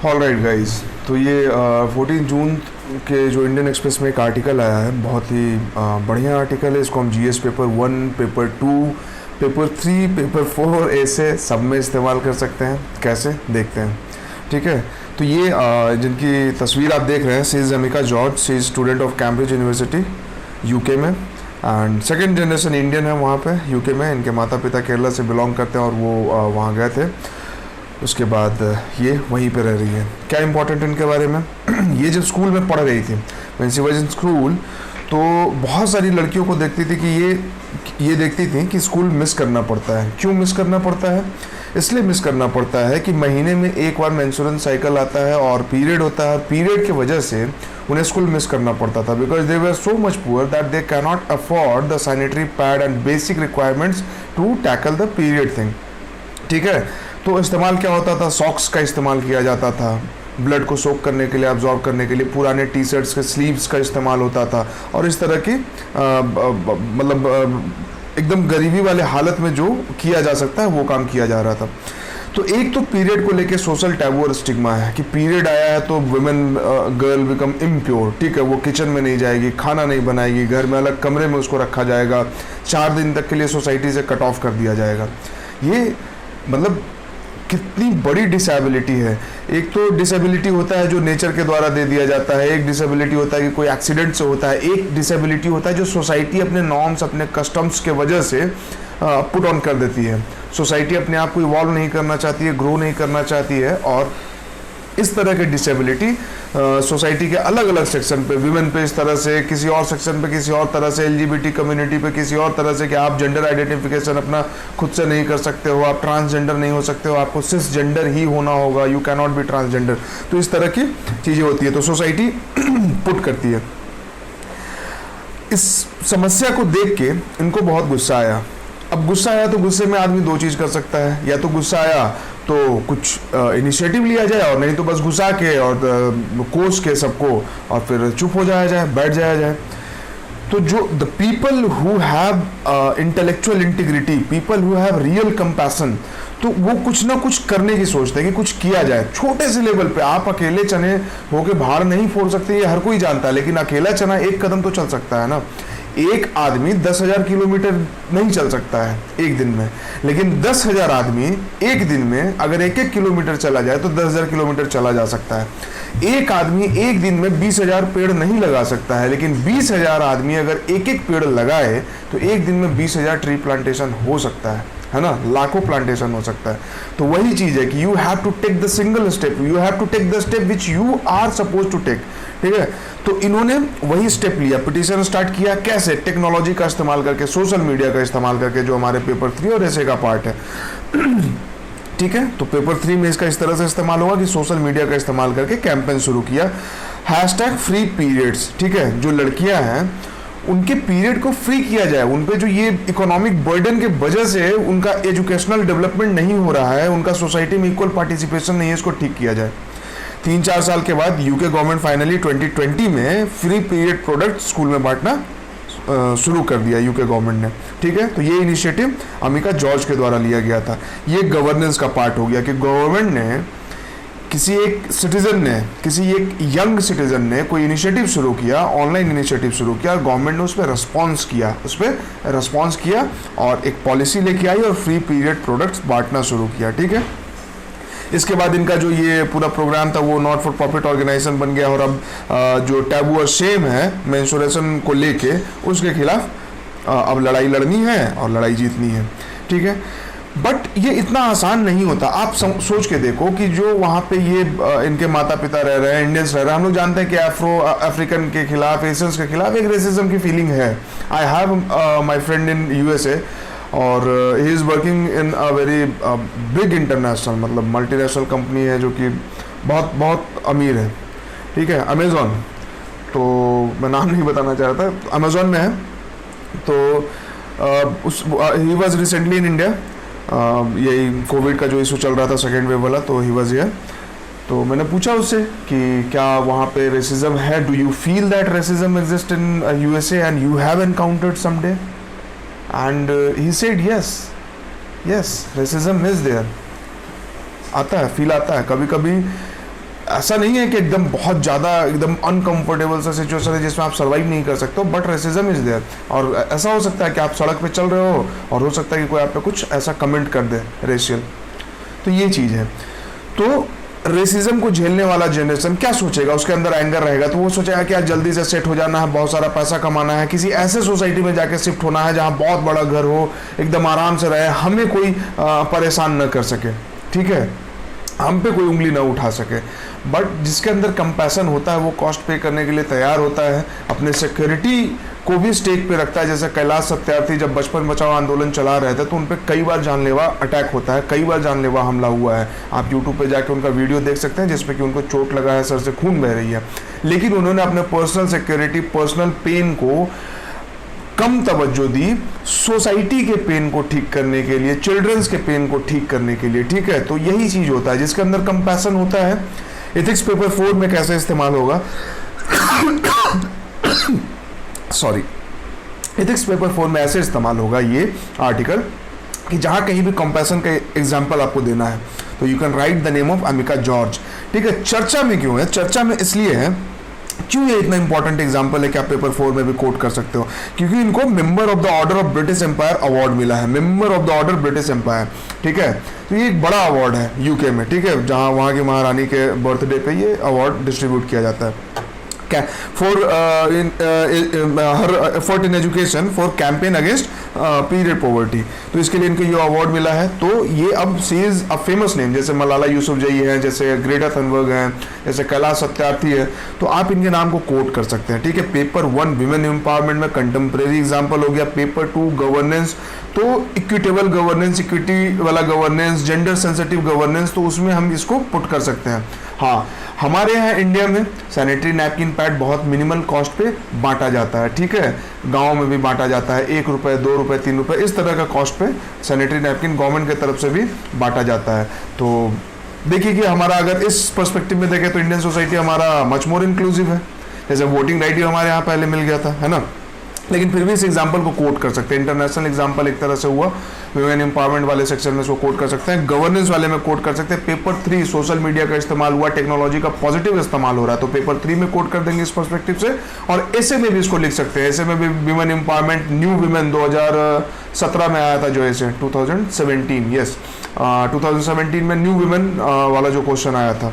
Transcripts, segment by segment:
All right guys, तो ये 14 जून के जो इंडियन एक्सप्रेस में एक आर्टिकल आया है, बहुत ही बढ़िया आर्टिकल है। इसको हम GS paper 1, paper 2, paper 3, paper 4 ऐसे सब में इस्तेमाल कर सकते हैं। कैसे देखते हैं, ठीक है। तो ये जिनकी तस्वीर आप देख रहे हैं, she is Amika George. She is student of Cambridge University UK में, एंड सेकेंड जनरेशन इंडियन है वहाँ पे यूके में। इनके माता पिता केरला से बिलोंग करते हैं और वो वहाँ गए थे, उसके बाद ये वहीं पे रह रही है। क्या इंपॉर्टेंट इनके बारे में ये जब स्कूल में पढ़ रही थी, when she was in school, तो बहुत सारी लड़कियों को देखती थी कि ये देखती थी कि स्कूल मिस करना पड़ता है। क्यों मिस करना पड़ता है? इसलिए मिस करना पड़ता है कि महीने में एक बार मेंस्ट्रुअल साइकिल आता है और पीरियड होता है। पीरियड की वजह से उन्हें स्कूल मिस करना पड़ता था, because they were so much poor that they can not afford the sanitary pad and basic requirements to tackle the period thing, ठीक है। तो इस्तेमाल क्या होता था? सॉक्स का इस्तेमाल किया जाता था, ब्लड को सोक करने के लिए, अब्जॉर्ब करने के लिए। पुराने टी शर्ट्स के स्लीव्स का इस्तेमाल होता था, और इस तरह की मतलब एकदम गरीबी वाले हालत में जो किया जा सकता है वो काम किया जा रहा था। तो एक तो पीरियड को लेके सोशल टैबू और स्टिग्मा है कि पीरियड आया है तो वुमेन गर्ल बिकम इम्प्योर, ठीक है। वो किचन में नहीं जाएगी, खाना नहीं बनाएगी, घर में अलग कमरे में उसको रखा जाएगा, 4 दिन तक के लिए सोसाइटी से कट ऑफ कर दिया जाएगा। ये मतलब कितनी बड़ी डिसेबिलिटी है। एक तो डिसेबिलिटी होता है जो नेचर के द्वारा दे दिया जाता है, एक डिसेबिलिटी होता है कि कोई एक्सीडेंट से होता है, एक डिसेबिलिटी होता है जो सोसाइटी अपने नॉर्म्स, अपने कस्टम्स के वजह से पुट ऑन कर देती है। सोसाइटी अपने आप को इवॉल्व नहीं करना चाहती है, ग्रो नहीं करना चाहती है, और इस तरह के डिसेबिलिटी सोसाइटी के अलग अलग सेक्शन पे, विमेन पे इस तरह से, किसी और सेक्शन पे किसी और तरह से, एलजीबीटी कम्युनिटी पे किसी और तरह से, कि आप जेंडर आइडेंटिफिकेशन अपना खुद से नहीं कर सकते हो, आप ट्रांसजेंडर नहीं हो सकते हो, आपको सिस जेंडर ही होना होगा, you can not be transgender. तो इस तरह की चीज़ें होती है, तो सोसाइटी पुट करती है। इस समस्या को देख के इनको बहुत गुस्सा आया। अब गुस्सा आया तो गुस्से में आदमी दो चीज़ कर सकता है, या तो गुस्सा आया तो कुछ इनिशिएटिव लिया जाए, और नहीं तो बस घुसा के और कोस के सबको और फिर चुप हो जाया जाए, बैठ जाया जाए। तो जो the people who have intellectual integrity, people who have real compassion, तो वो कुछ ना कुछ करने की सोचते हैं कि कुछ किया जाए छोटे से लेवल पे। आप अकेले चने होके बाहर नहीं फोड़ सकते, ये हर कोई जानता है, लेकिन अकेला चना एक कदम तो चल सकता है ना। एक आदमी 10,000 किलोमीटर नहीं चल सकता है एक दिन में, लेकिन 10,000 आदमी एक दिन में अगर 1-1 किलोमीटर चला जाए तो 10,000 किलोमीटर चला जा सकता है। एक आदमी एक दिन में 20,000 पेड़ नहीं लगा सकता है, लेकिन 20,000 आदमी अगर 1-1 पेड़ लगाए तो एक दिन में 20,000 ट्री प्लांटेशन हो सकता है ना, लाखों प्लांटेशन हो सकता है। तो वही चीज है कि you have to take the single step, you have to take the step which you are suppose to take, ठीक है। तो इन्होंने वही स्टेप लिया, पिटीशन स्टार्ट किया। कैसे? टेक्नोलॉजी का इस्तेमाल करके, सोशल मीडिया का इस्तेमाल करके, जो हमारे पेपर 3 और ऐसे का पार्ट है ठीक है। तो पेपर 3 में इसका इस तरह से इस्तेमाल होगा कि सोशल मीडिया का इस्तेमाल करके कैंपेन शुरू किया, #फ्री पीरियड्स, ठीक है। जो लड़कियां हैं उनके पीरियड को फ्री किया जाए, उन पे जो ये इकोनॉमिक बर्डन के वजह से उनका एजुकेशनल डेवलपमेंट नहीं हो रहा है, उनका सोसाइटी में इक्वल पार्टिसिपेशन नहीं है, इसको ठीक किया जाए। 3-4 साल के बाद यूके गवर्नमेंट फाइनली 2020 में फ्री पीरियड प्रोडक्ट स्कूल में बांटना शुरू कर दिया यूके गवर्नमेंट ने, ठीक है। तो ये इनिशिएटिव अमिका जॉर्ज के द्वारा लिया गया था। ये गवर्नेंस का पार्ट हो गया कि गवर्नमेंट ने, किसी एक सिटीजन ने, किसी एक यंग सिटीजन ने कोई इनिशिएटिव शुरू किया, ऑनलाइन इनिशिएटिव शुरू किया, गवर्नमेंट ने उस पर रिस्पॉन्स किया और एक पॉलिसी लेके आई और फ्री पीरियड प्रोडक्ट्स बांटना शुरू किया, ठीक है। इसके बाद इनका जो ये पूरा प्रोग्राम था वो नॉट फॉर प्रॉफिट ऑर्गेनाइजेशन बन गया, और अब जो टैबू और शेम है मेंस्ट्रुएशन को लेके, उसके खिलाफ अब लड़ाई लड़नी है और लड़ाई जीतनी है, ठीक है। बट ये इतना आसान नहीं होता। आप सोच के देखो कि जो वहाँ पे ये इनके माता पिता रह रहे हैं, इंडियंस रह रहे हैं, हम लोग जानते हैं कि अफ्रीकन के खिलाफ, एशियंस के खिलाफ एक रेसिज्म की फीलिंग है। I have my friend in USA, और he is working in a very big international, मतलब मल्टीनेशनल कंपनी है जो कि बहुत बहुत अमीर है, ठीक है, अमेज़ॉन। तो मैं नाम नहीं बताना चाह रहा था, अमेज़ॉन में है। तो he was recently in India, यही कोविड का जो इशू चल रहा था, सेकेंड वेव वाला, तो ही वॉज हियर। तो मैंने पूछा उससे कि क्या वहाँ पे रेसिज्म है, do you feel that racism exist in USA and you have encountered someday? And he said yes, racism is there. आता है, फील आता है। कभी कभी ऐसा नहीं है कि एकदम बहुत ज़्यादा एकदम अनकंफर्टेबल सा सिचुएशन है जिसमें आप सर्वाइव नहीं कर सकते हो, बट रेसिज्म इज देयर। और ऐसा हो सकता है कि आप सड़क पे चल रहे हो और हो सकता है कि कोई आप पे कुछ ऐसा कमेंट कर दे रेशियल। तो ये चीज़ है। तो रेसिज्म को झेलने वाला जनरेशन क्या सोचेगा, उसके अंदर एंगर रहेगा, तो वो सोचेगा कि यार जल्दी से सेट हो जाना है, बहुत सारा पैसा कमाना है, किसी ऐसे सोसाइटी में जाके शिफ्ट होना है जहाँ बहुत बड़ा घर हो, एकदम आराम से रहे, हमें कोई परेशान न कर सके, ठीक है, हम पे कोई उंगली ना उठा सके। बट जिसके अंदर कंपैशन होता है वो कॉस्ट पे करने के लिए तैयार होता है, अपने सिक्योरिटी को भी स्टेक पे रखता है। जैसे कैलाश सत्यार्थी जब बचपन बचाओ आंदोलन चला रहे थे तो उन पर कई बार जानलेवा अटैक होता है, कई बार जानलेवा हमला हुआ है। आप यूट्यूब पे जाके उनका वीडियो देख सकते हैं जिसमें कि उनको चोट लगा है, सर से खून बह रही है, लेकिन उन्होंने अपने पर्सनल सिक्योरिटी, पर्सनल पेन को कम तवज्जो दी सोसाइटी के पेन को ठीक करने के लिए, चिल्ड्रंस के पेन को ठीक करने के लिए, ठीक है। तो यही चीज होता है जिसके अंदर कंपैशन होता है। एथिक्स पेपर 4 में कैसे इस्तेमाल होगा सॉरी, एथिक्स पेपर 4 में ऐसे इस्तेमाल होगा ये आर्टिकल कि जहां कहीं भी कंपैशन का एग्जाम्पल आपको देना है तो you can write the name of Amika George, ठीक है। चर्चा में क्यों है, चर्चा में इसलिए है, क्यों ये इतना इंपॉर्टेंट एग्जाम्पल है कि आप पेपर 4 में भी कोट कर सकते हो, क्योंकि इनको member of the order of British Empire award मिला है, member of the order British Empire, ठीक है। तो ये एक बड़ा अवार्ड है यूके में, ठीक है, जहां वहां की महारानी के बर्थडे पे ये अवार्ड डिस्ट्रीब्यूट किया जाता है for her effort in education for campaign against period poverty. तो इसके लिए इनको ये अवार्ड मिला है। तो ये अब सी इज अ फेमस नेम, जैसे मलाला यूसुफजई है, जैसे ग्रेटा थनबर्ग हैं, जैसे कैलाश सत्यार्थी है, तो आप इनके नाम को कोट कर सकते हैं, ठीक है। पेपर 1 विमेन एम्पावरमेंट में कंटेम्प्रेरी एग्जाम्पल हो गया। पेपर 2 गवर्नेंस, तो इक्विटेबल गवर्नेंस, इक्विटी वाला गवर्नेंस, जेंडर सेंसिटिव गवर्नेंस, तो उसमें हम इसको पुट कर सकते हैं। हाँ, हमारे यहाँ इंडिया में सैनिटरी नैपकिन पैड बहुत मिनिमल कॉस्ट पे बांटा जाता है, ठीक है। गांव में भी बांटा जाता है, 1 रुपये, 2 रुपये, 3 रुपये, इस तरह का कॉस्ट पे सैनिटरी नैपकिन गवर्नमेंट की तरफ से भी बांटा जाता है। तो देखिए कि हमारा अगर इस पर्सपेक्टिव में देखें तो इंडियन सोसाइटी हमारा मच मोर इंक्लूसिव है। जैसे वोटिंग राइट ही हमारे यहाँ पहले मिल गया था, है ना, लेकिन फिर भी इस एग्जाम्पल को कोट कर सकते हैं। इंटरनेशनल एग्जाम्पल एक तरह से हुआ, वुमेन एम्पावरमेंट वाले सेक्शन में इसको कोट कर सकते हैं, गवर्नेंस वाले में कोट कर सकते हैं। पेपर 3 सोशल मीडिया का इस्तेमाल हुआ, टेक्नोलॉजी का पॉजिटिव इस्तेमाल हो रहा है, तो पेपर 3 में कोट कर देंगे इस पर्सपेक्टिव से। और ऐसे में भी इसको लिख सकते हैं, ऐसे में भी वुमेन एम्पावरमेंट न्यू वुमेन 2017 में आया था जो ऐसे 2017, यस 2017 में न्यू वुमेन वाला जो क्वेश्चन आया था,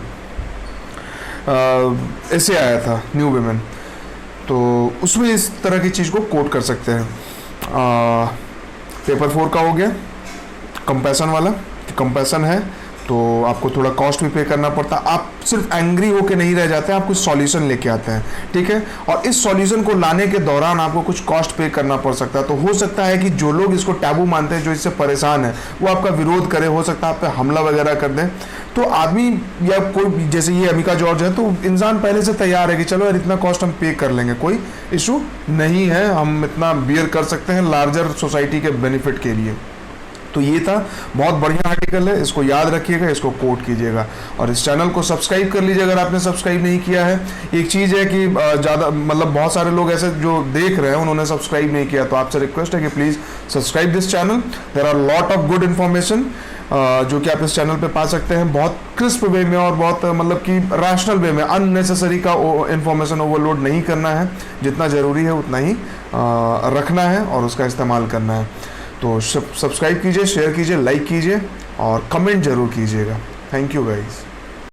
ऐसे आया था न्यू वुमेन, तो उसमें इस तरह की चीज़ को कोट कर सकते हैं। पेपर 4 का हो गया कंपैशन वाला, कंपैशन है तो आपको थोड़ा कॉस्ट भी पे करना पड़ता है। आप सिर्फ एंग्री होके नहीं रह जाते हैं, आप कुछ सॉल्यूशन लेके आते हैं, ठीक है। और इस सॉल्यूशन को लाने के दौरान आपको कुछ कॉस्ट पे करना पड़ सकता है। तो हो सकता है कि जो लोग इसको टैबू मानते हैं, जो इससे परेशान है, वो आपका विरोध करे, हो सकता है आप पे हमला वगैरह कर दें। तो आदमी या कोई, जैसे ये अमिका जॉर्ज है, तो इंसान पहले से तैयार है कि चलो यार इतना कॉस्ट हम पे कर लेंगे, कोई इशू नहीं है, हम इतना बियर कर सकते हैं लार्जर सोसाइटी के बेनिफिट के लिए। तो ये था, बहुत बढ़िया आर्टिकल है, इसको याद रखिएगा, इसको कोट कीजिएगा और इस चैनल को सब्सक्राइब कर लीजिए अगर आपने सब्सक्राइब नहीं किया है। एक चीज़ है कि ज़्यादा मतलब बहुत सारे लोग ऐसे जो देख रहे हैं उन्होंने सब्सक्राइब नहीं किया, तो आपसे रिक्वेस्ट है कि please subscribe this channel. There are lot of good information जो कि आप इस चैनल पे पा सकते हैं, बहुत क्रिस्प वे में और बहुत मतलब कि रैशनल वे में। अननेसेसरी का इन्फॉर्मेशन ओवरलोड नहीं करना है, जितना ज़रूरी है उतना ही रखना है और उसका इस्तेमाल करना है। तो सब्सक्राइब कीजिए, शेयर कीजिए, लाइक कीजिए और कमेंट जरूर कीजिएगा। Thank you guys.